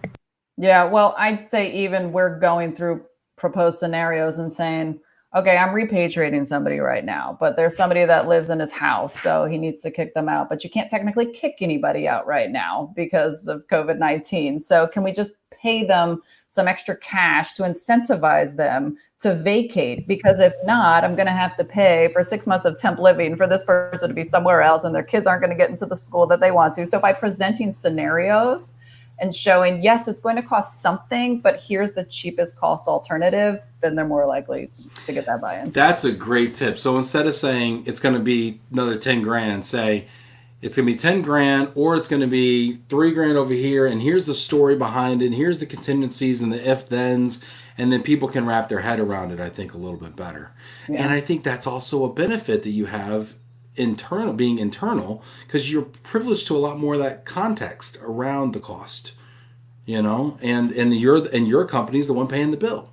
Yeah, well, I'd say even we're going through proposed scenarios and saying, okay, I'm repatriating somebody right now, but there's somebody that lives in his house, so he needs to kick them out. But you can't technically kick anybody out right now because of COVID-19. So can we just pay them some extra cash to incentivize them to vacate? Because if not, I'm going to have to pay for 6 months of temp living for this person to be somewhere else, and their kids aren't going to get into the school that they want to. So by presenting scenarios and showing, yes, it's going to cost something, but here's the cheapest cost alternative, then they're more likely to get that buy-in. That's a great tip. So instead of saying it's going to be another 10 grand, say it's going to be 10 grand or it's going to be 3 grand over here, and here's the story behind it, and here's the contingencies and the if-thens, and then people can wrap their head around it, I think, a little bit better. Yeah. And I think that's also a benefit that you have being internal, because you're privileged to a lot more of that context around the cost, and your company's the one paying the bill,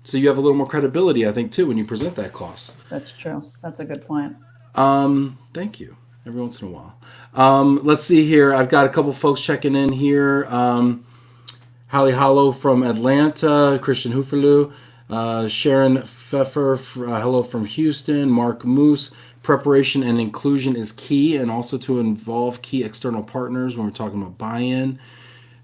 so you have a little more credibility, I think, too, when you present that cost. That's true. That's a good point. Thank you. Every once in a while. Let's see here. I've got a couple folks checking in here. Holly Hollow from Atlanta, Christian Huferlu, Sharon Pfeffer, hello from Houston, Mark Moose. Preparation and inclusion is key, and also to involve key external partners when we're talking about buy-in.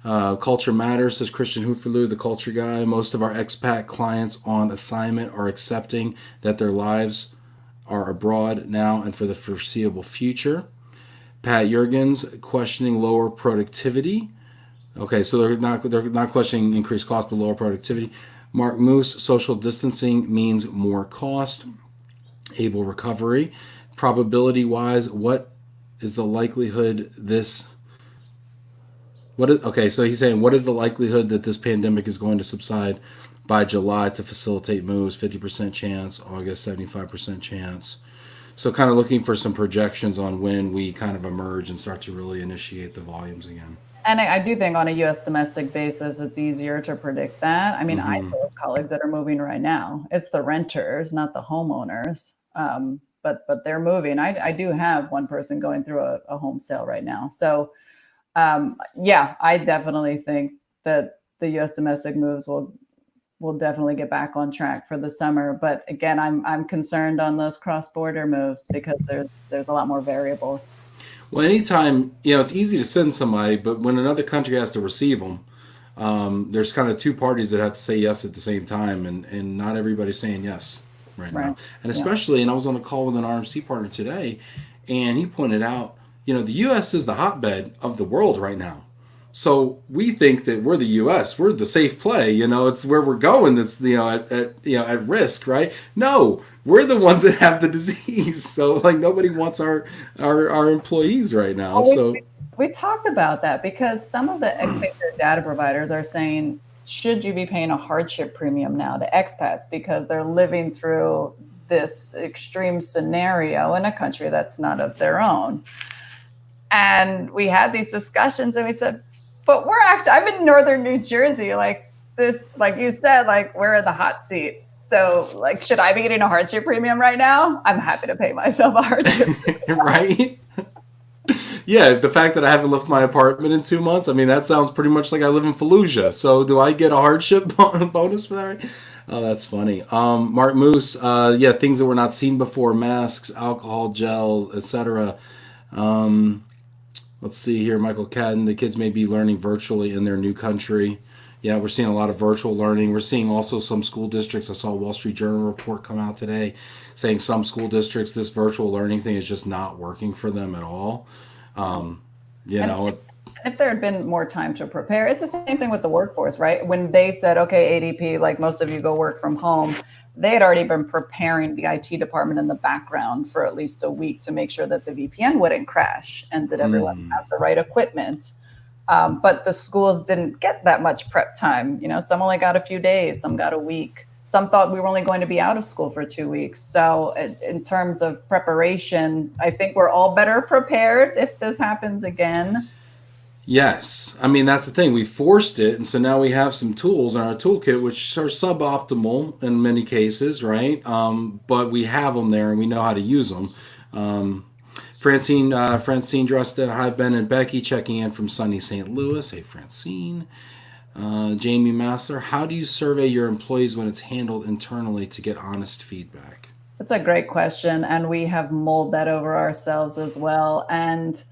Culture matters, says Christian Huferlu, the culture guy. Most of our expat clients on assignment are accepting that their lives are abroad now and for the foreseeable future. Pat Jurgens, questioning lower productivity. Okay, so they're not questioning increased cost, but lower productivity. Mark Moose, social distancing means more cost. Able recovery. Probability wise, what is the likelihood so he's saying, what is the likelihood that this pandemic is going to subside by July to facilitate moves? 50% chance, August 75% chance. So kind of looking for some projections on when we kind of emerge and start to really initiate the volumes again. And I do think on a U.S. domestic basis, it's easier to predict that. I mean, I Hmm. still have colleagues that are moving right now. It's the renters, not the homeowners. But they're moving. I do have one person going through a home sale right now. So yeah, I definitely think that the U.S. domestic moves will definitely get back on track for the summer. But again, I'm concerned on those cross border moves because there's a lot more variables. Well, anytime, it's easy to send somebody, but when another country has to receive them, there's kind of two parties that have to say yes at the same time, and not everybody's saying yes right Right. now. And Yeah. especially, and I was on a call with an RMC partner today, and he pointed out, the U.S. is the hotbed of the world right now. So we think that we're the U.S. We're the safe play. It's where we're going. That's at risk, right? No, we're the ones that have the disease. So like nobody wants our employees right now. Oh, So we talked about that because some of the expatriate data providers are saying, should you be paying a hardship premium now to expats because they're living through this extreme scenario in a country that's not of their own? And we had these discussions and we said, but I'm in northern New Jersey, like this, like you said, like we're in the hot seat. So like, should I be getting a hardship premium right now? I'm happy to pay myself a hardship. right? Yeah, the fact that I haven't left my apartment in 2 months, I mean, that sounds pretty much like I live in Fallujah. So do I get a hardship bonus for that? Right? Oh, that's funny. Mark Moose, yeah, things that were not seen before: masks, alcohol, gel, etc. Um, let's see here, Michael Cadden. The kids may be learning virtually in their new country. Yeah, we're seeing a lot of virtual learning. We're seeing also some school districts. I saw a Wall Street Journal report come out today saying some school districts, this virtual learning thing is just not working for them at all. Um, you And know, if there had been more time to prepare, it's the same thing with the workforce, right? When they said, okay, ADP, like most of you go work from home, they had already been preparing the IT department in the background for at least a week to make sure that the VPN wouldn't crash and did everyone have the right equipment. But the schools didn't get that much prep time. Some only got a few days, some got a week. Some thought we were only going to be out of school for 2 weeks. So, in terms of preparation, I think we're all better prepared if this happens again. yes. I mean, that's the thing. We forced it, and so now we have some tools in our toolkit which are suboptimal in many cases, right? But we have them there, and we know how to use them. Francine Dresta, hi Ben and Becky, checking in from sunny St. Louis. Hey, Francine. Jamie Masser, how do you survey your employees when it's handled internally to get honest feedback? That's a great question. And we have mulled that over ourselves as well. And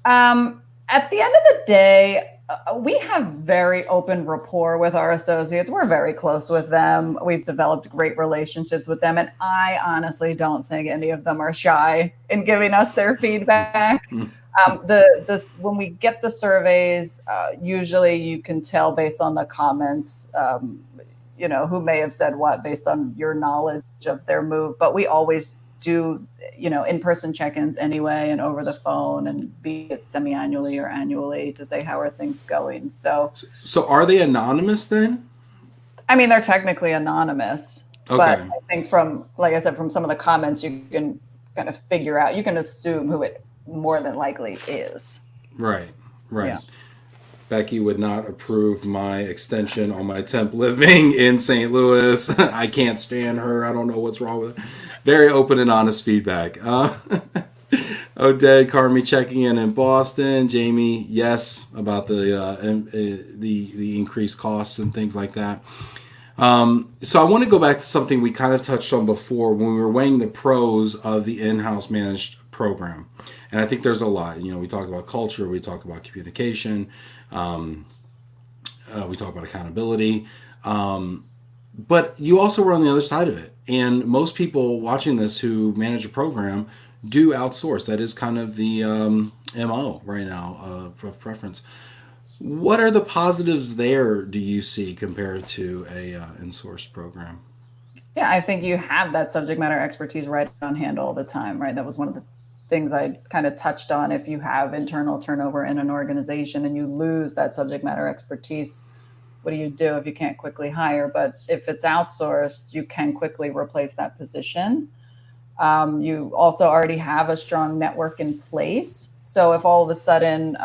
at the end of the day, we have very open rapport with our associates. We're very close with them. We've developed great relationships with them. And I honestly don't think any of them are shy in giving us their feedback. When we get the surveys, usually you can tell based on the comments, who may have said what based on your knowledge of their move. But we always do, in-person check-ins anyway, and over the phone, and be it semi-annually or annually to say how are things going. So are they anonymous then? I mean, they're technically anonymous, but Okay. I think like I said, from some of the comments, you can kind of figure out, you can assume who it more than likely is. Right. Right. Yeah. Becky would not approve my extension on my temp living in St. Louis. I can't stand her. I don't know what's wrong with her. Very open and honest feedback. Odette Carmi checking in Boston. Jamie, yes, about the increased costs and things like that. So I want to go back to something we kind of touched on before when we were weighing the pros of the in-house managed program. And I think there's a lot. We talk about culture, we talk about communication, we talk about accountability. But you also were on the other side of it. And most people watching this who manage a program do outsource. That is kind of the MO right now of preference. What are the positives there do you see compared to a in-source program? Yeah, I think you have that subject matter expertise right on hand all the time, right? That was one of the things I kind of touched on. If you have internal turnover in an organization and you lose that subject matter expertise, what do you do if you can't quickly hire? But if it's outsourced, you can quickly replace that position. You also already have a strong network in place. So if all of a sudden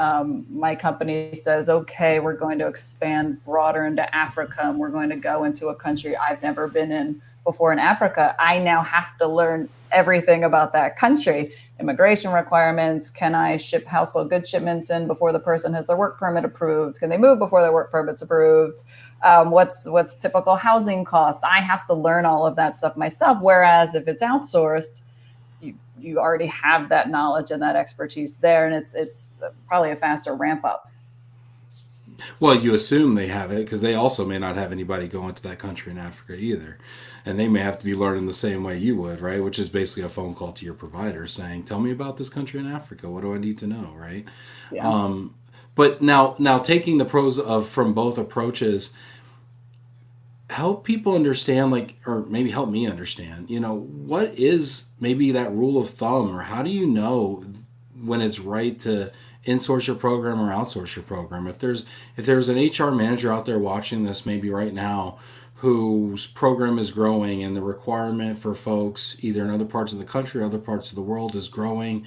my company says, okay, we're going to expand broader into Africa and we're going to go into a country I've never been in before in Africa, I now have to learn everything about that country. Immigration requirements. Can I ship household goods shipments in before the person has their work permit approved? Can they move before their work permit's approved? What's typical housing costs? I have to learn all of that stuff myself. Whereas if it's outsourced, you already have that knowledge and that expertise there, and it's probably a faster ramp up. Well, you assume they have it because they also may not have anybody going to that country in Africa either. And they may have to be learning the same way you would, right? Which is basically a phone call to your provider saying, tell me about this country in Africa. What do I need to know, right? Yeah. But now taking the pros of from both approaches, help people understand, like, or maybe help me understand, what is maybe that rule of thumb, or how do you know when it's right to insource your program or outsource your program? If there's an HR manager out there watching this maybe right now whose program is growing and the requirement for folks either in other parts of the country or other parts of the world is growing,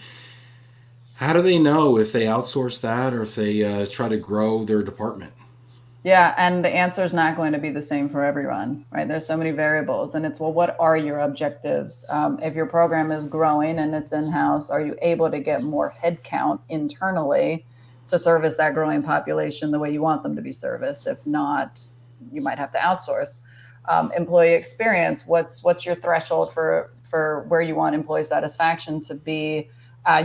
how do they know if they outsource that or if they try to grow their department? Yeah, and the answer is not going to be the same for everyone, right? There's so many variables, and it's, well, what are your objectives? If your program is growing and it's in-house, are you able to get more headcount internally to service that growing population the way you want them to be serviced? If not, you might have to outsource. Employee experience, what's your threshold for where you want employee satisfaction to be?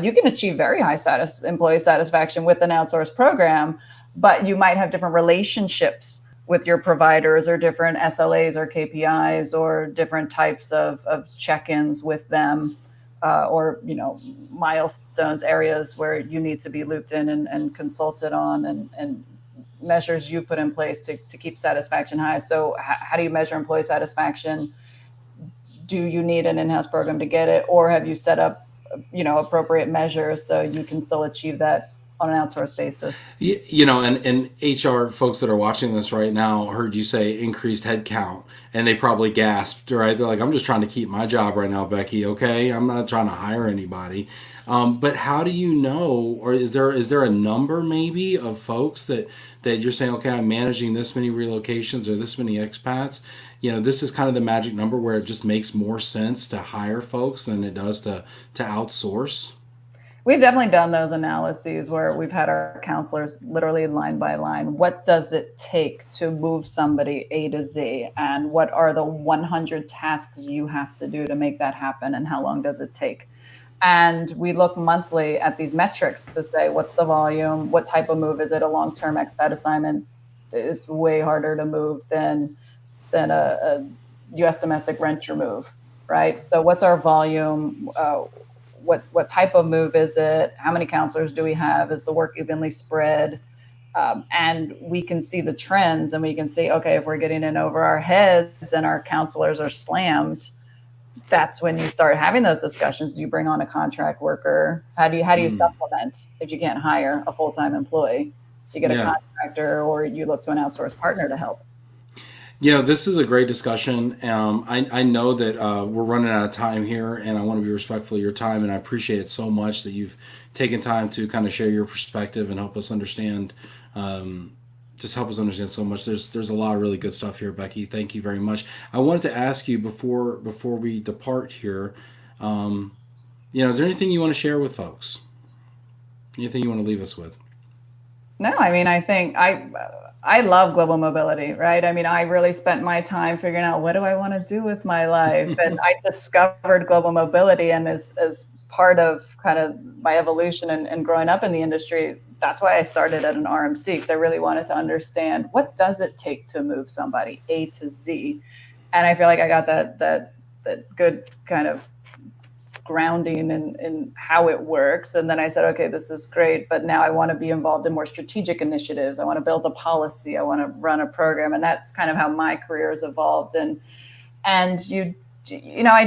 You can achieve very high employee satisfaction with an outsourced program, but you might have different relationships with your providers or different SLAs or KPIs or different types of check-ins with them, or milestones, areas where you need to be looped in and consulted on, and measures you put in place to keep satisfaction high. So how do you measure employee satisfaction? Do you need an in-house program to get it, or have you set up appropriate measures so you can still achieve that on an outsourced basis? And HR folks that are watching this right now heard you say increased headcount, and they probably gasped, right? They're like, I'm just trying to keep my job right now, Becky. Okay, I'm not trying to hire anybody. But how do you know, or is there a number maybe of folks that you're saying, okay, I'm managing this many relocations or this many expats? This is kind of the magic number where it just makes more sense to hire folks than it does to outsource. We've definitely done those analyses where we've had our counselors literally line by line. What does it take to move somebody A to Z? And what are the 100 tasks you have to do to make that happen? And how long does it take? And we look monthly at these metrics to say, what's the volume? What type of move is it? A long-term expat assignment is way harder to move than a U.S. domestic renter move, right? So what's our volume? What type of move is it? How many counselors do we have? Is the work evenly spread? And we can see the trends, and we can see, okay, if we're getting in over our heads and our counselors are slammed, that's when you start having those discussions. Do you bring on a contract worker? How do you supplement if you can't hire a full-time employee? You get a Yeah. contractor, or you look to an outsourced partner to help. This is a great discussion. I know that we're running out of time here, and I want to be respectful of your time, and I appreciate it so much that you've taken time to kind of share your perspective and help us understand, just help us understand so much. There's a lot of really good stuff here, Becky. Thank you very much. I wanted to ask you before we depart here, is there anything you want to share with folks? Anything you want to leave us with? No, I mean, I think I love global mobility, right? I mean, I really spent my time figuring out, what do I want to do with my life? And I discovered global mobility, and as part of kind of my evolution and growing up in the industry, that's why I started at an RMC, because I really wanted to understand, what does it take to move somebody A to Z? And I feel like I got that good kind of grounding in how it works. And then I said, okay, this is great, but now I want to be involved in more strategic initiatives. I want to build a policy. I want to run a program. And that's kind of how my career has evolved. And I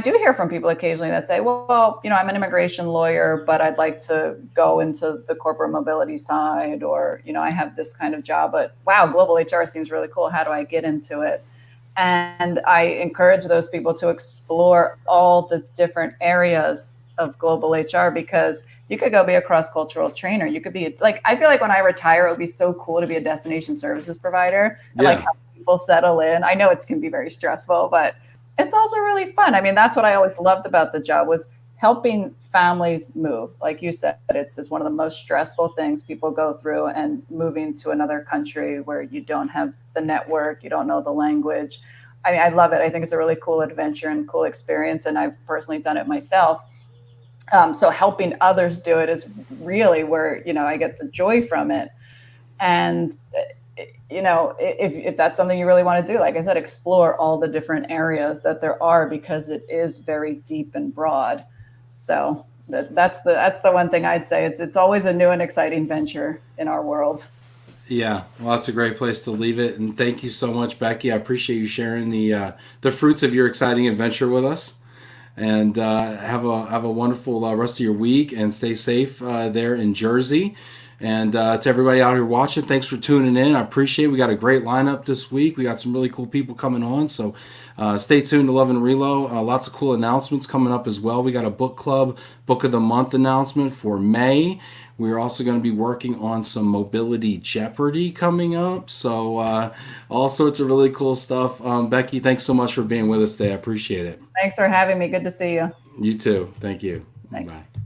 do hear from people occasionally that say, well, I'm an immigration lawyer, but I'd like to go into the corporate mobility side, or, I have this kind of job, but wow, global HR seems really cool. How do I get into it? And I encourage those people to explore all the different areas of global HR, because you could go be a cross-cultural trainer. You could be like, I feel like when I retire, it would be so cool to be a destination services provider and like help people settle in. I know it can be very stressful, but it's also really fun. I mean, that's what I always loved about the job, was helping families move. Like you said, it's just one of the most stressful things people go through, and moving to another country where you don't have the network, you don't know the language. I mean, I love it. I think it's a really cool adventure and cool experience. And I've personally done it myself. So helping others do it is really where, I get the joy from it. And, if that's something you really want to do, like I said, explore all the different areas that there are, because it is very deep and broad. So that's the one thing I'd say. It's always a new and exciting venture in our world. Yeah, well, that's a great place to leave it. And thank you so much, Becky. I appreciate you sharing the fruits of your exciting adventure with us. And have a wonderful rest of your week, and stay safe there in Jersey. And to everybody out here watching, thanks for tuning in. I appreciate it. We got a great lineup this week. We got some really cool people coming on. So stay tuned to Love and Relo. Lots of cool announcements coming up as well. We got a book club, book of the month announcement for May. We're also going to be working on some Mobility Jeopardy coming up. So all sorts of really cool stuff. Becky, thanks so much for being with us today. I appreciate it. Thanks for having me. Good to see you. You too. Thank you. Thanks. Bye.